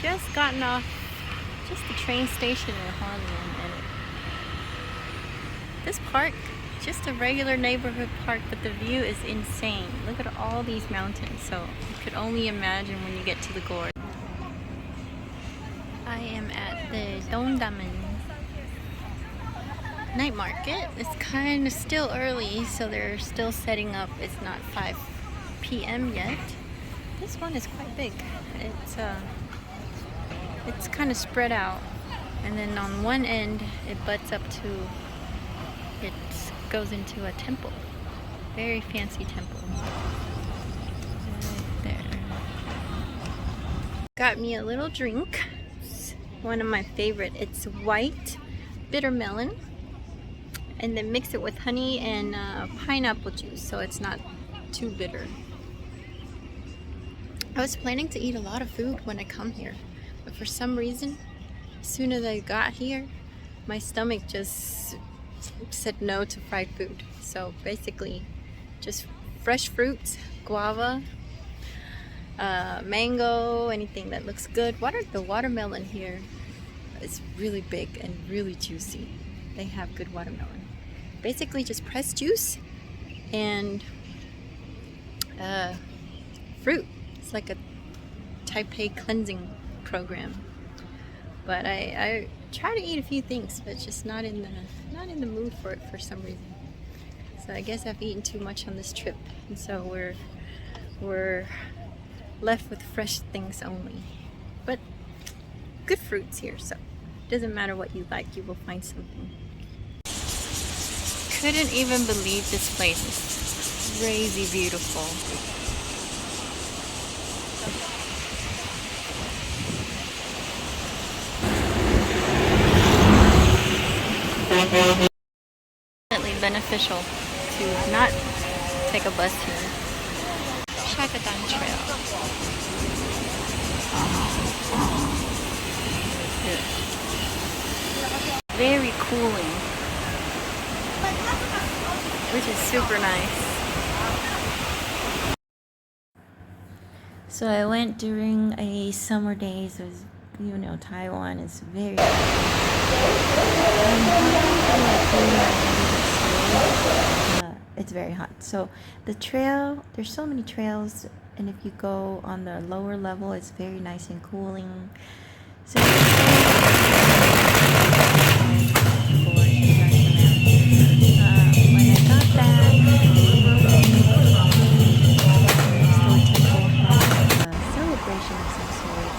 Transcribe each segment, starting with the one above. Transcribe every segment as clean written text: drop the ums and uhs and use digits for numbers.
just gotten off just the train station in Hualien, and this park, just a regular neighborhood park, but the view is insane. Look at all these mountains, so you could only imagine when you get to the gorge. I am at the Dongdamen night market. It's kind of still early, so they're still setting up. It's not 5 p.m. yet. This one is quite big. It's kind of spread out, and then on one end it butts up to, it goes into a temple, very fancy temple right there. Got me a little drink, it's one of my favorite. It's white bitter melon, and then mix it with honey and pineapple juice, so it's not too bitter. I was planning to eat a lot of food when I come here, but for some reason, as soon as I got here, my stomach just said no to fried food. So basically, just fresh fruits, guava, mango, anything that looks good. The watermelon here is really big and really juicy. They have good watermelon. Basically, just pressed juice and fruit. It's like a Taipei cleansing program, but I try to eat a few things, but just not in the mood for it for some reason. So I guess I've eaten too much on this trip, and so we're left with fresh things only. But good fruits here, so it doesn't matter what you like, you will find something. Couldn't even believe this place is crazy beautiful. Definitely beneficial to not take a bus here. Shagadan Trail. Very cooling, which is super nice. So I went during a summer days. It was, you know, Taiwan is very it's very hot. So the trail, there's so many trails, and if you go on the lower level, it's very nice and cooling. So when I got back, celebration of some sort,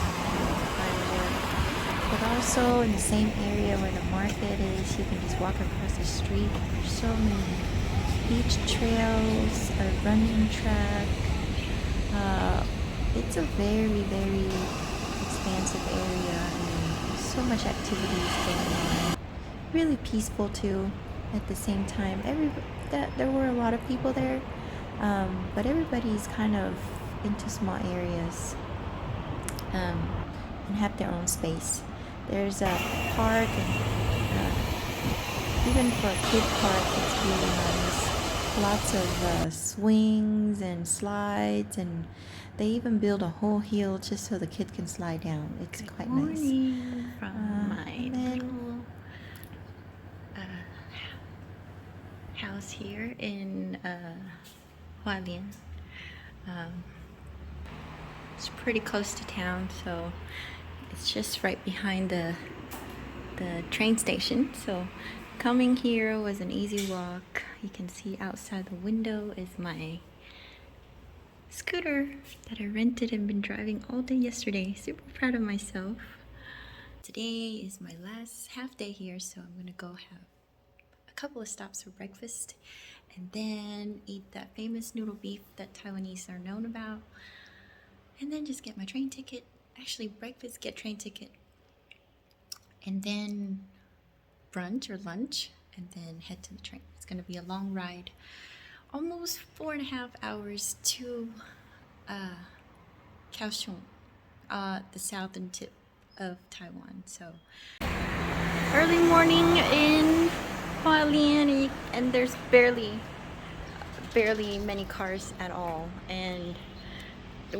but also in the same area where the market is, you can just walk across the street. There's so many beach trails, a running track. It's a very, very expansive area, and there's so much activities going on. Really peaceful too. At the same time, there were a lot of people there, but everybody's kind of into small areas and have their own space. There's a park, and even for a kid park, it's really nice. Lots of swings and slides, and they even build a whole hill just so the kid can slide down. It's quite nice. From my little house here in Hualien. It's pretty close to town, so it's just right behind the train station. So coming here was an easy walk. You can see outside the window is my scooter that I rented and been driving all day yesterday. Super proud of myself. Today is my last half day here, so I'm gonna go have a couple of stops for breakfast and then eat that famous noodle beef that Taiwanese are known about, and then just get my train ticket. Actually, breakfast, get train ticket, and then brunch or lunch, and then head to the train. It's gonna be a long ride, almost 4.5 hours to Kaohsiung, the southern tip of Taiwan. So early morning in Hualien, and there's barely many cars at all, and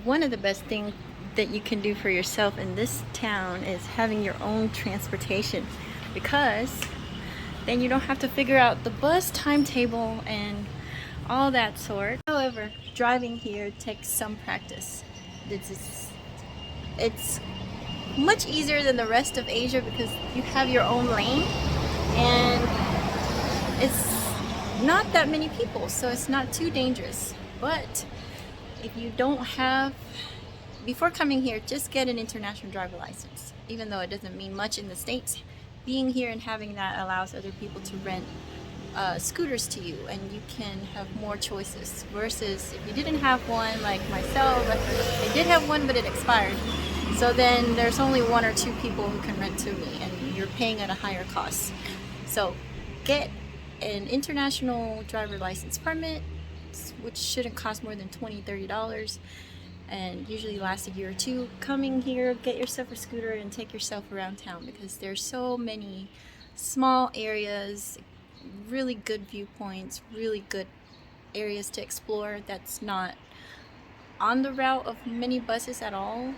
one of the best things that you can do for yourself in this town is having your own transportation, because then you don't have to figure out the bus timetable and all that sort. However, driving here takes some practice. It's much easier than the rest of Asia because you have your own lane and it's not that many people, so it's not too dangerous. But if you don't have, before coming here, just get an international driver license. Even though it doesn't mean much in the States, being here and having that allows other people to rent scooters to you, and you can have more choices. Versus if you didn't have one, like myself, I did have one, but it expired. So then there's only one or two people who can rent to me, and you're paying at a higher cost. So get an international driver license permit, which shouldn't cost more than $20-30 and usually lasts a year or two. Coming here, get yourself a scooter and take yourself around town, because there's so many small areas, really good viewpoints, really good areas to explore that's not on the route of many buses at all.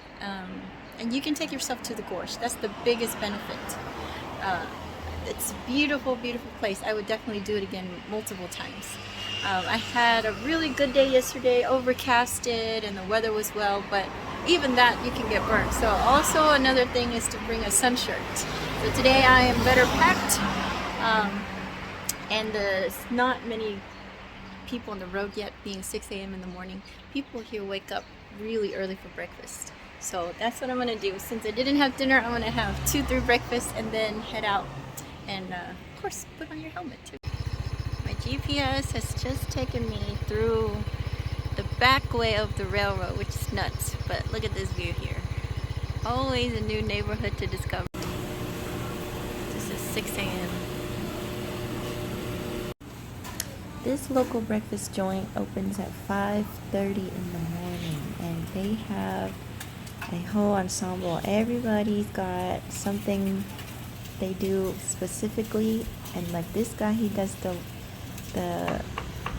And you can take yourself to the gorge. That's the biggest benefit. It's a beautiful, beautiful place. I would definitely do it again multiple times. I had a really good day yesterday, overcasted, and the weather was well, but even that you can get burnt. So also another thing is to bring a sun shirt. So today I am better packed, and there's not many people on the road yet, being 6 a.m. in the morning. People here wake up really early for breakfast. So that's what I'm gonna do. Since I didn't have dinner, I'm gonna have 2-3 breakfast and then head out. And of course, put on your helmet too. My GPS has just taken me through the back way of the railroad, which is nuts. But look at this view here. Always a new neighborhood to discover. This is 6 a.m. This local breakfast joint opens at 5:30 in the morning, and they have a whole ensemble. Everybody's got something they do specifically, and like this guy, he does the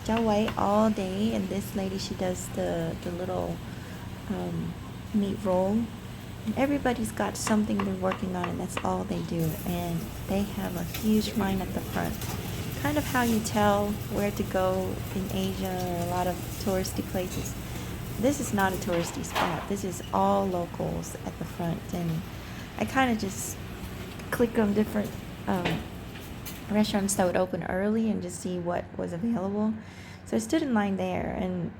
jiao wei all day, and this lady, she does the little meat roll. And everybody's got something they're working on, and that's all they do. And they have a huge line at the front. Kind of how you tell where to go in Asia or a lot of touristy places. This is not a touristy spot. This is all locals at the front, and I kind of just click on different restaurants that would open early and just see what was available. So I stood in line there, and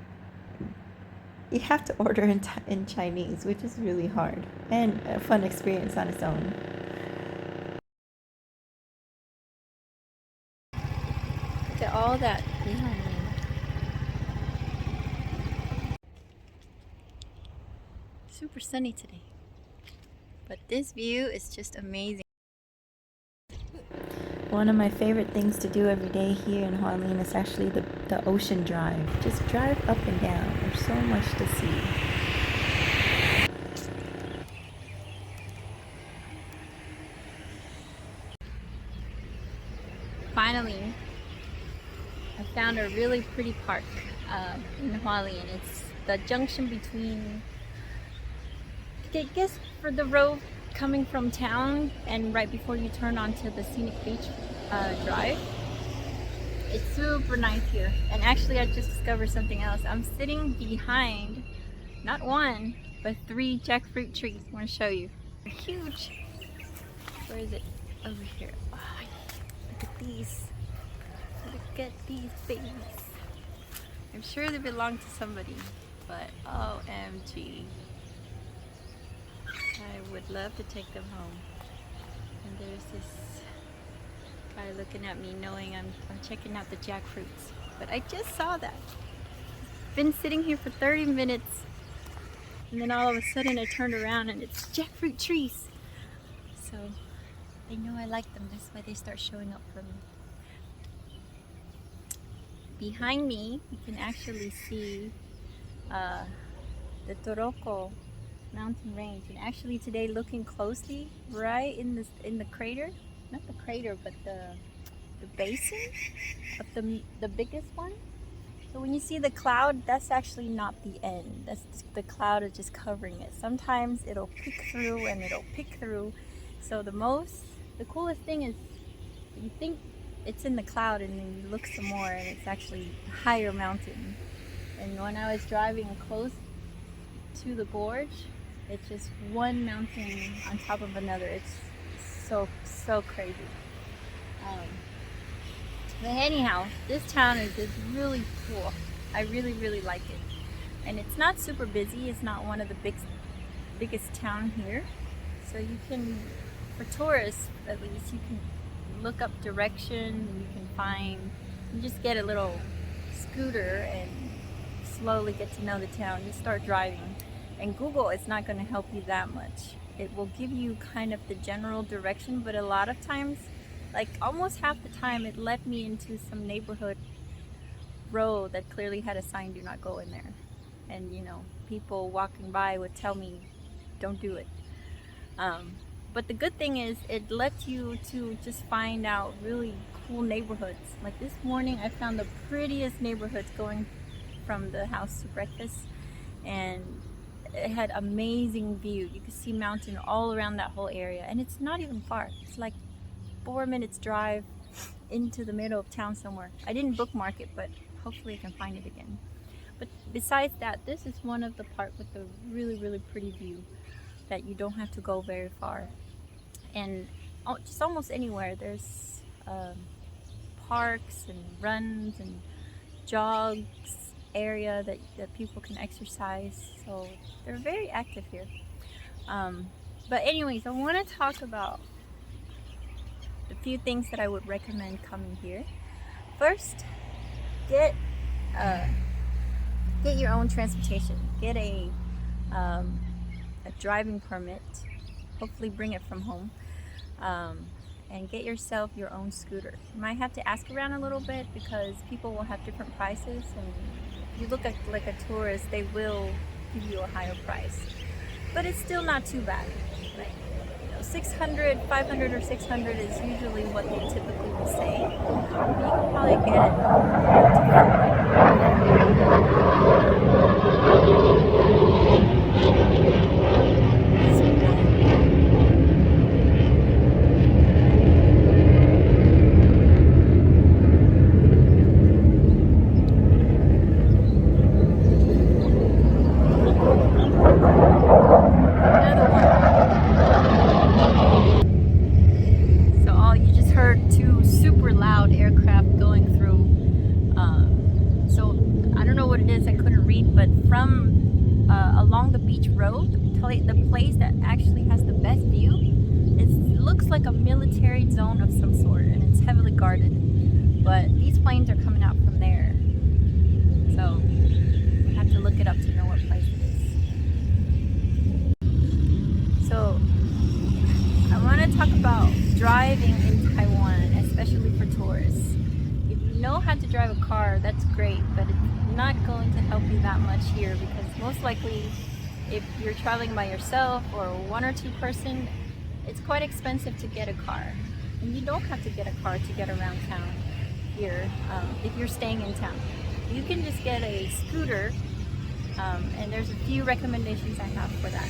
you have to order in Chinese, which is really hard and a fun experience on its own. Look at all that behind me. Super sunny today, but this view is just amazing. One of my favorite things to do every day here in Hualien is actually the ocean drive. Just drive up and down. There's so much to see. Finally, I found a really pretty park in Hualien. It's the junction between, I guess, for the road coming from town and right before you turn onto the scenic beach drive. It's super nice here. And actually, I just discovered something else. I'm sitting behind not one, but 3 jackfruit trees. I want to show you. They're huge. Where is it? Over here. Oh, look at these. Look at these babies. I'm sure they belong to somebody, but OMG. I would love to take them home. And there's this guy looking at me knowing I'm checking out the jackfruits. But I just saw that. Been sitting here for 30 minutes, and then all of a sudden I turned around and it's jackfruit trees. So they know I like them. That's why they start showing up for me. Behind me, you can actually see the Toroko mountain range. And actually today, looking closely, right in the crater, not the crater, but the basin of the biggest one, So when you see the cloud, that's actually not the end. That's the cloud is just covering it. Sometimes it'll pick through and it'll pick through. So the coolest thing is you think it's in the cloud and then you look some more and it's actually a higher mountain. And when I was driving close to the gorge, it's just one mountain on top of another. It's so crazy. But anyhow, this town is just really cool. I really like it. And it's not super busy. It's not one of the biggest town here. So you can, for tourists at least, you can look up direction. You just get a little scooter and slowly get to know the town. You start driving. And Google is not going to help you that much. It will give you kind of the general direction, but a lot of times, like almost half the time, it led me into some neighborhood road that clearly had a sign, do not go in there. And you know, people walking by would tell me, don't do it. But the good thing is it lets you to just find out really cool neighborhoods. Like this morning, I found the prettiest neighborhoods going from the house to breakfast. And it had amazing view. You could see mountain all around that whole area. And it's not even far. It's like 4 minutes drive into the middle of town somewhere. I didn't bookmark it, but hopefully I can find it again. But besides that, this is one of the parts with a really pretty view that you don't have to go very far. And just almost anywhere there's parks and runs and jogs area that people can exercise. So they're very active here. But anyways, I want to talk about a few things that I would recommend coming here. First, get your own transportation. Get a driving permit. Hopefully bring it from home. And get yourself your own scooter. You might have to ask around a little bit because people will have different prices, and if you look at like a tourist, they will give you a higher price. But it's still not too bad. Like, 600, 500 or 600 is usually what they typically will say. You can probably get two super loud aircraft going through. So I don't know what it is, I couldn't read, but from along the beach road, the place that actually has the best view, it looks like a military zone of some sort, and it's heavily guarded. But these planes are coming out from there, so you have to look it up to know what place it is. So I want to talk about driving in Taiwan, especially for tourists. If you know how to drive a car, that's great, but it's not going to help you that much here because most likely if you're traveling by yourself or one or two person, it's quite expensive to get a car. And you don't have to get a car to get around town here if you're staying in town. You can just get a scooter, and there's a few recommendations I have for that.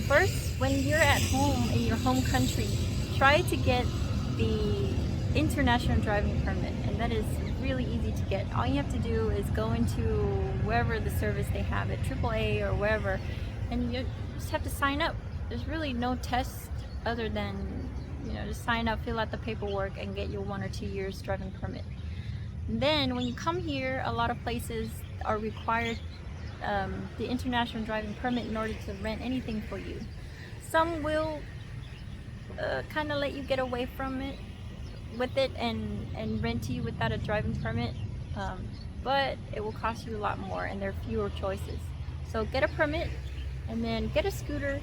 First, when you're at home in your home country, try to get the international driving permit, and that is really easy to get. All you have to do is go into wherever the service they have at AAA or wherever, and you just have to sign up. There's really no test other than, just sign up, fill out the paperwork, and get your 1 or 2 years driving permit. And then when you come here, a lot of places are required the international driving permit in order to rent anything for you. Some will kind of let you get away from it with it and rent to you without a driving permit, but it will cost you a lot more and there are fewer choices. So get a permit and then get a scooter.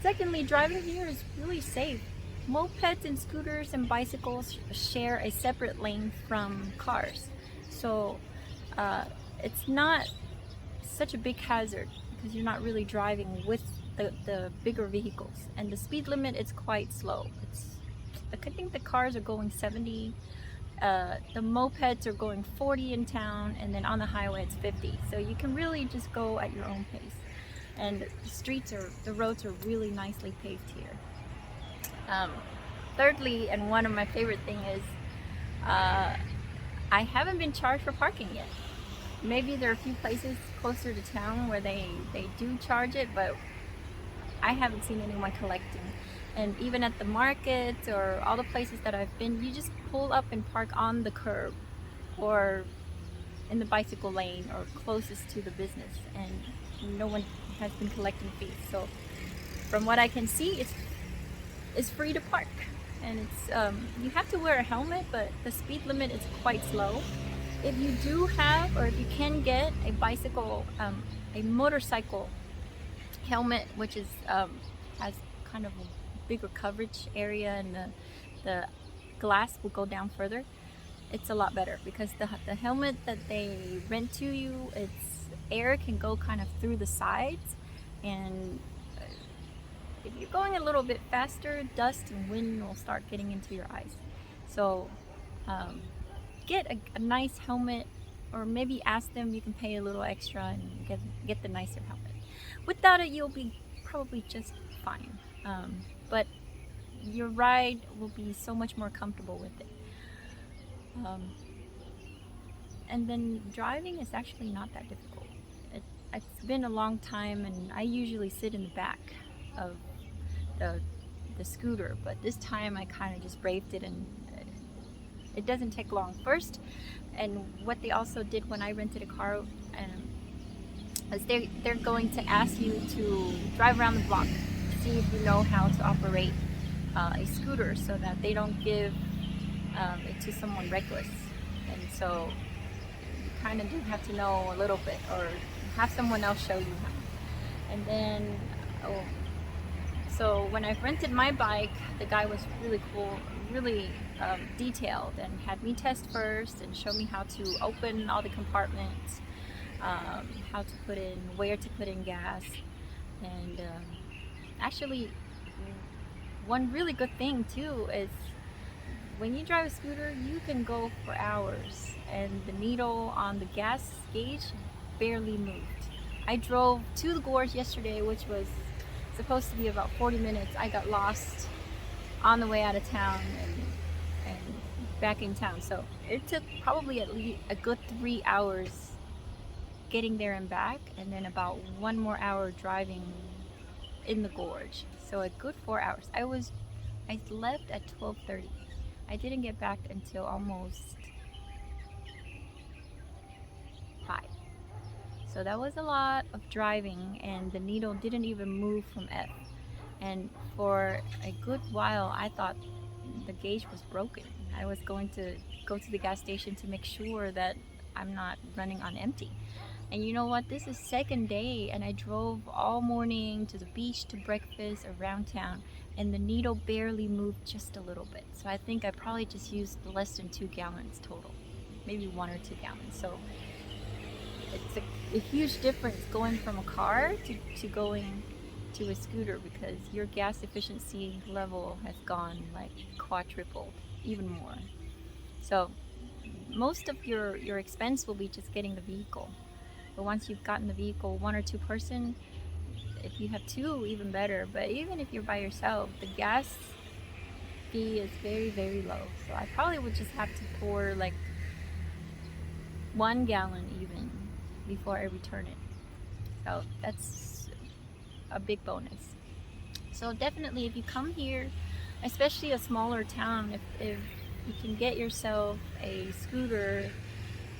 Secondly, driving here is really safe. Mopeds and scooters and bicycles share a separate lane from cars, so it's not such a big hazard because you're not really driving with the bigger vehicles, and the speed limit is quite slow. I think the cars are going 70 The mopeds are going 40 in town, and then on the highway it's 50. So you can really just go at your own pace. And the roads are really nicely paved here. Thirdly, and one of my favorite thing is, I haven't been charged for parking yet. Maybe there are a few places closer to town where they do charge it, but I haven't seen anyone collecting. And even at the markets or all the places that I've been, you just pull up and park on the curb or in the bicycle lane or closest to the business, and no one has been collecting fees. So from what I can see, it's free to park, and it's you have to wear a helmet, but the speed limit is quite slow. If you do have, or if you can get a motorcycle helmet, which is has kind of a bigger coverage area, and the glass will go down further, it's a lot better, because the helmet that they rent to you, it's air can go kind of through the sides, and if you're going a little bit faster, dust and wind will start getting into your eyes. So get a nice helmet, or maybe ask them, you can pay a little extra and get the nicer helmet. Without it, you'll be probably just fine, but your ride will be so much more comfortable with it. And then driving is actually not that difficult. It's been a long time, and I usually sit in the back of the scooter, but this time I kind of just braved it, and it doesn't take long. First, and what they also did when I rented a car, is they're going to ask you to drive around the block, see if you know how to operate a scooter, so that they don't give it to someone reckless. And so you kind of do have to know a little bit, or have someone else show you how. And then so when I rented my bike, the guy was really cool, really detailed, and had me test first and show me how to open all the compartments, how to put in, where to put in gas. And actually, one really good thing too is, when you drive a scooter, you can go for hours, and the needle on the gas gauge barely moved. I drove to the gorge yesterday, which was supposed to be about 40 minutes. I got lost on the way out of town and back in town. So it took probably at least a good 3 hours getting there and back, and then about 1 more hour driving in the gorge. So a good 4 hours. I left at 12:30. I didn't get back until almost 5. So that was a lot of driving, and the needle didn't even move from F. And for a good while, I thought the gauge was broken. I was going to go to the gas station to make sure that I'm not running on empty. And you know what? This is second day, and I drove all morning to the beach, to breakfast, around town, and the needle barely moved just a little bit. So I think I probably just used less than 2 gallons total, maybe 1 or 2 gallons. So it's a huge difference going from a car to going to a scooter, because your gas efficiency level has gone like quadrupled, even more. So most of your expense will be just getting the vehicle. But once you've gotten the vehicle, 1 or 2 person, if you have 2, even better. But even if you're by yourself, the gas fee is very, very low. So I probably would just have to pour like 1 gallon even before I return it. So that's a big bonus. So definitely, if you come here, especially a smaller town, if you can get yourself a scooter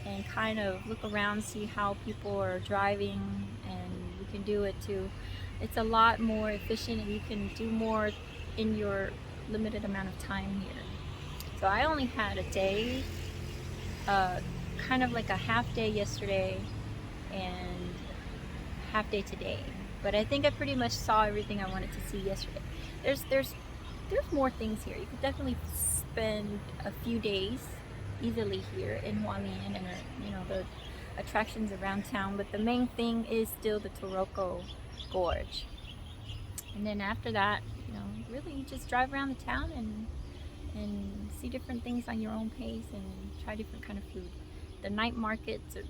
and kind of look around, see how people are driving, and you can do it too. It's a lot more efficient, and you can do more in your limited amount of time here. So I only had a day, kind of like a half day yesterday and half day today. But I think I pretty much saw everything I wanted to see yesterday. There's more things here. You could definitely spend a few days easily here in Hualien, and the attractions around town. But the main thing is still the Toroko Gorge. And then after that, really you just drive around the town, and and see different things on your own pace and try different kind of food. The night markets are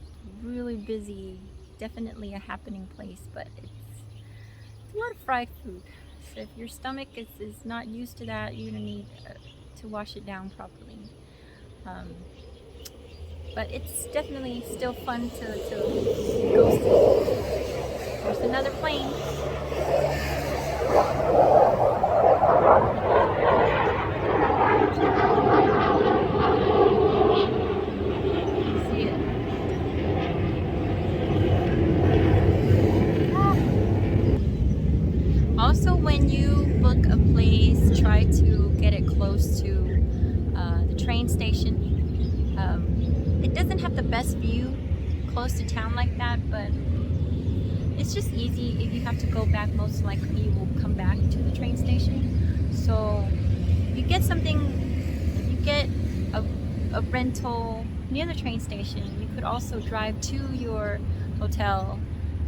really busy, definitely a happening place, but it's a lot of fried food. So if your stomach is not used to that, you're gonna need to wash it down properly. Um, but it's definitely still fun to go see. There's another plane. See it? Also, when you book a place, try to get it close to the train station. It doesn't have the best view close to town like that, but it's just easy. If you have to go back, most likely you will come back to the train station. So you get something, you get a rental near the train station. You could also drive to your hotel,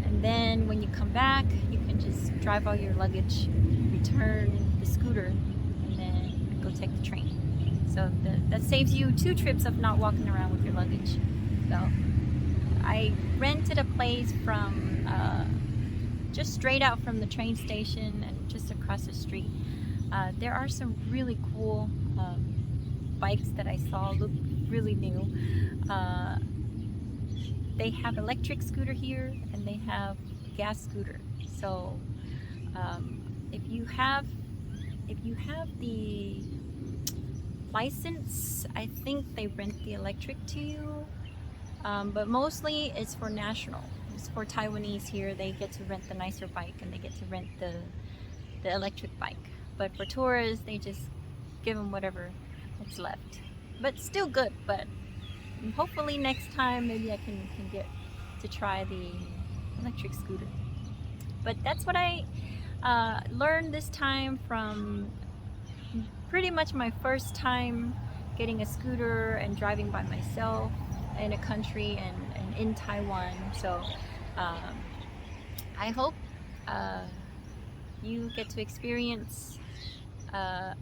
and then when you come back, you can just drive all your luggage, return the scooter, and then go take the train. So that saves you 2 trips of not walking around with your luggage. So I rented a place from just straight out from the train station and just across the street. There are some really cool bikes that I saw, look really new. They have electric scooter here and they have gas scooter. So if you have the license, I think they rent the electric to you, but mostly it's for national. It's for Taiwanese here. They get to rent the nicer bike and they get to rent the electric bike. But for tourists, they just give them whatever that's left. But still good. But hopefully next time maybe I can get to try the electric scooter. But that's what I learned this time from pretty much my first time getting a scooter and driving by myself in a country and in Taiwan. So I hope you get to experience a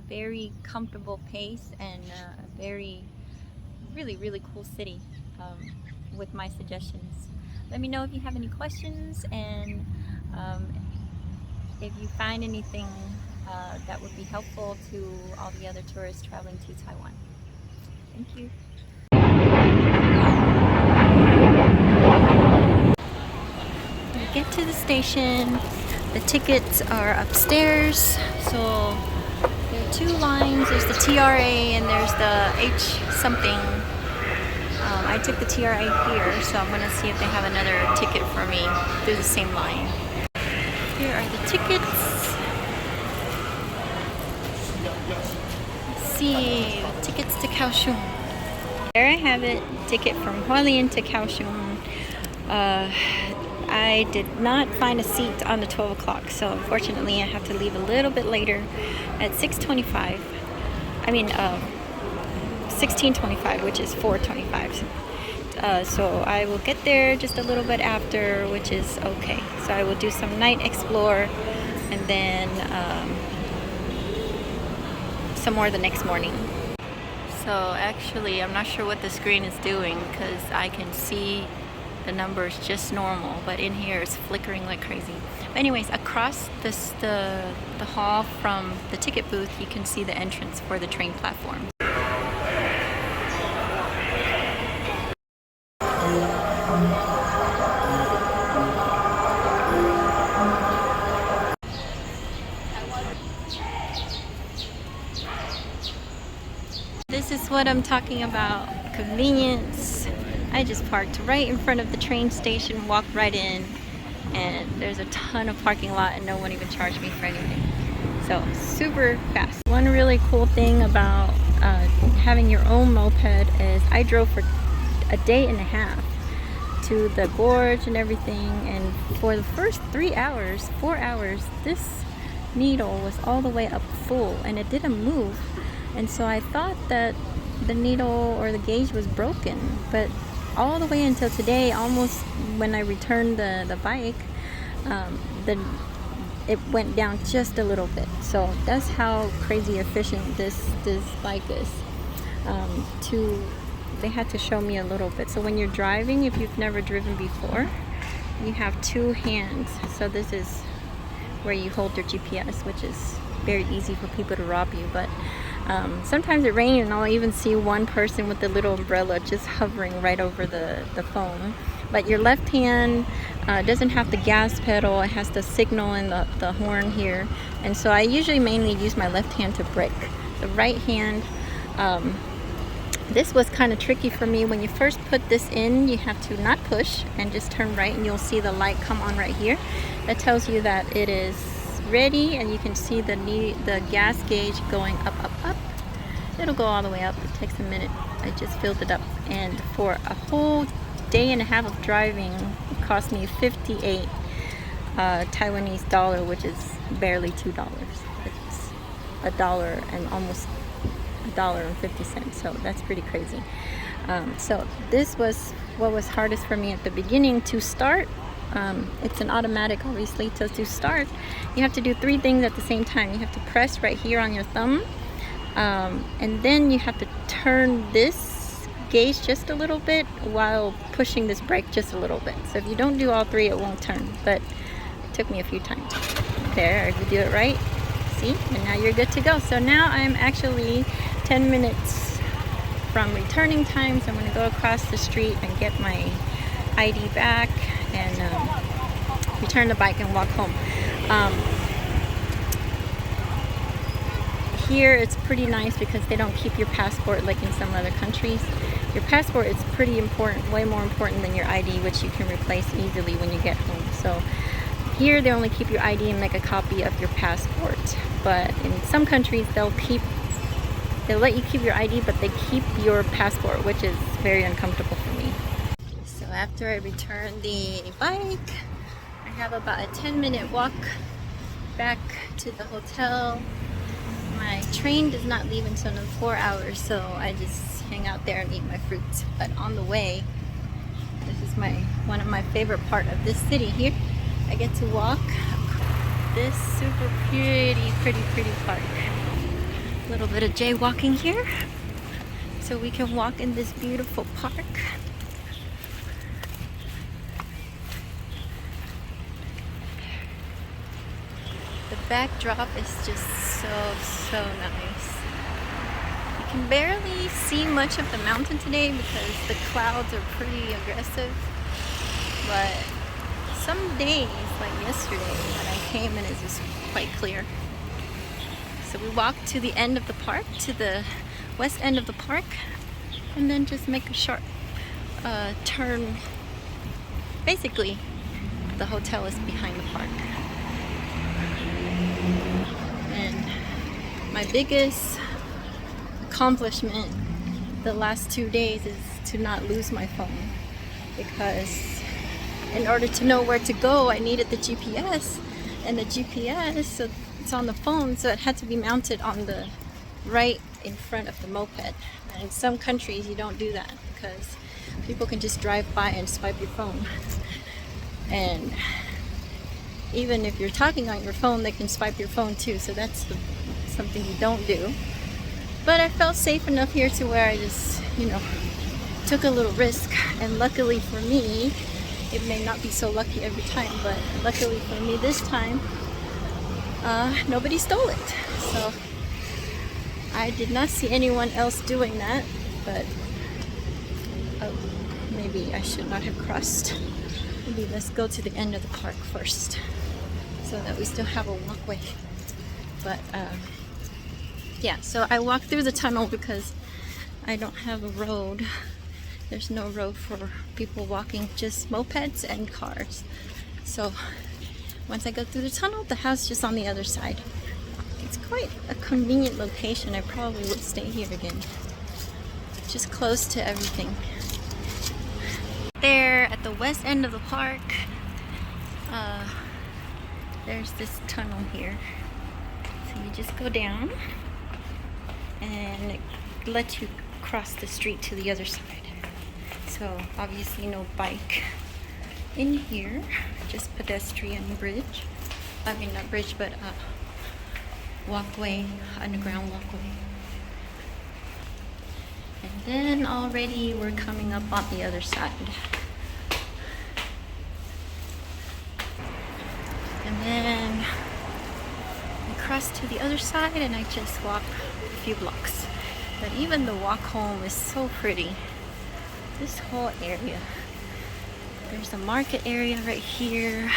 very comfortable pace and a very really cool city with my suggestions. Let me know if you have any questions, and if you find anything that would be helpful to all the other tourists traveling to Taiwan. Thank you. We get to the station. The tickets are upstairs. So there are 2 lines. There's the TRA and there's the H something. I took the TRA here, so I'm going to see if they have another ticket for me through the same line. Here are the tickets. Let's see, tickets to Kaohsiung. There I have it, ticket from Hualien to Kaohsiung. I did not find a seat on the 12 o'clock, so unfortunately I have to leave a little bit later at 6:25. I mean, 16:25, which is 4:25. So I will get there just a little bit after, which is okay. So I will do some night explore and then some more the next morning. So actually, I'm not sure what the screen is doing because I can see the numbers just normal, but in here it's flickering like crazy. But anyways, across the hall from the ticket booth, you can see the entrance for the train platform. This is what I'm talking about, convenience. I just parked right in front of the train station, walked right in, and there's a ton of parking lot and no one even charged me for anything. So super fast. One really cool thing about having your own moped is I drove for a day and a half to the gorge and everything, and for the first 4 hours, this needle was all the way up full and it didn't move. And so I thought that the needle or the gauge was broken, but all the way until today, almost when I returned the bike, it went down just a little bit. So that's how crazy efficient this bike is. They had to show me a little bit. So when you're driving, if you've never driven before, you have two hands. So this is where you hold your GPS, which is very easy for people to rob you. But sometimes it rains and I'll even see one person with a little umbrella just hovering right over the phone. But your left hand doesn't have the gas pedal. It has the signal and the horn here. And so I usually mainly use my left hand to brake. The right hand, this was kind of tricky for me. When you first put this in, you have to not push and just turn right, and you'll see the light come on right here. That tells you that it is ready, and you can see the gas gauge going up, up, up. It'll go all the way up. It takes a minute. I just filled it up, and for a whole day and a half of driving, it cost me 58 Taiwanese dollar, which is barely $2. It's $1 and almost $1.50. So that's pretty crazy. So this was what was hardest for me at the beginning to start. It's an automatic, obviously. To start, you have to do 3 things at the same time. You have to press right here on your thumb, and then you have to turn this gauge just a little bit while pushing this brake just a little bit. So if you don't do all 3, it won't turn, but it took me a few times. There, if you do it right, see, and now you're good to go. So now I'm actually 10 minutes from returning time, so I'm going to go across the street and get my ID back and return the bike and walk home. Here it's pretty nice because they don't keep your passport like in some other countries. Your passport is pretty important, way more important than your ID, which you can replace easily when you get home. So here they only keep your ID and make a copy of your passport. But in some countries they'll let you keep your ID, but they keep your passport, which is very uncomfortable for me. So after I return the bike, I have about a 10-minute walk back to the hotel. My train does not leave until 4 hours, so I just hang out there and eat my fruits. But on the way, this is one of my favorite part of this city here. I get to walk this super pretty park. A little bit of jaywalking here, so we can walk in this beautiful park. The backdrop is just so nice. You can barely see much of the mountain today because the clouds are pretty aggressive, but some days, like yesterday when I came in, it was quite clear. So we walked to the end of the park, to the west end of the park, and then just make a sharp turn. Basically, the hotel is behind the park. And my biggest accomplishment the last 2 days is to not lose my phone, because in order to know where to go, I needed the GPS, and the GPS, so it's on the phone, so it had to be mounted on the right in front of the moped. And in some countries you don't do that because people can just drive by and swipe your phone, and even if you're talking on your phone, they can swipe your phone too. So that's something you don't do. But I felt safe enough here to where I just, took a little risk. And luckily for me, it may not be so lucky every time, but luckily for me this time, nobody stole it. So I did not see anyone else doing that, but maybe I should not have crossed. Maybe let's go to the end of the park first, so that we still have a walkway. But yeah, so I walked through the tunnel because I don't have a road. There's no road for people walking, just mopeds and cars. So once I go through the tunnel, the house is just on the other side. It's quite a convenient location. I probably would stay here again. Just close to everything. There at the west end of the park, there's this tunnel here. So you just go down and it lets you cross the street to the other side. So obviously no bike in here, just pedestrian bridge. I mean, not bridge, but walkway, underground walkway. And then already we're coming up on the other side. And then I cross to the other side and I just walk a few blocks. But even the walk home is so pretty. This whole area. There's a market area right here.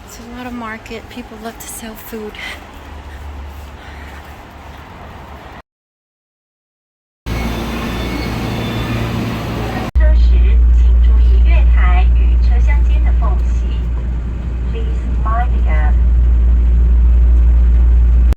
It's a lot of market. People love to sell food.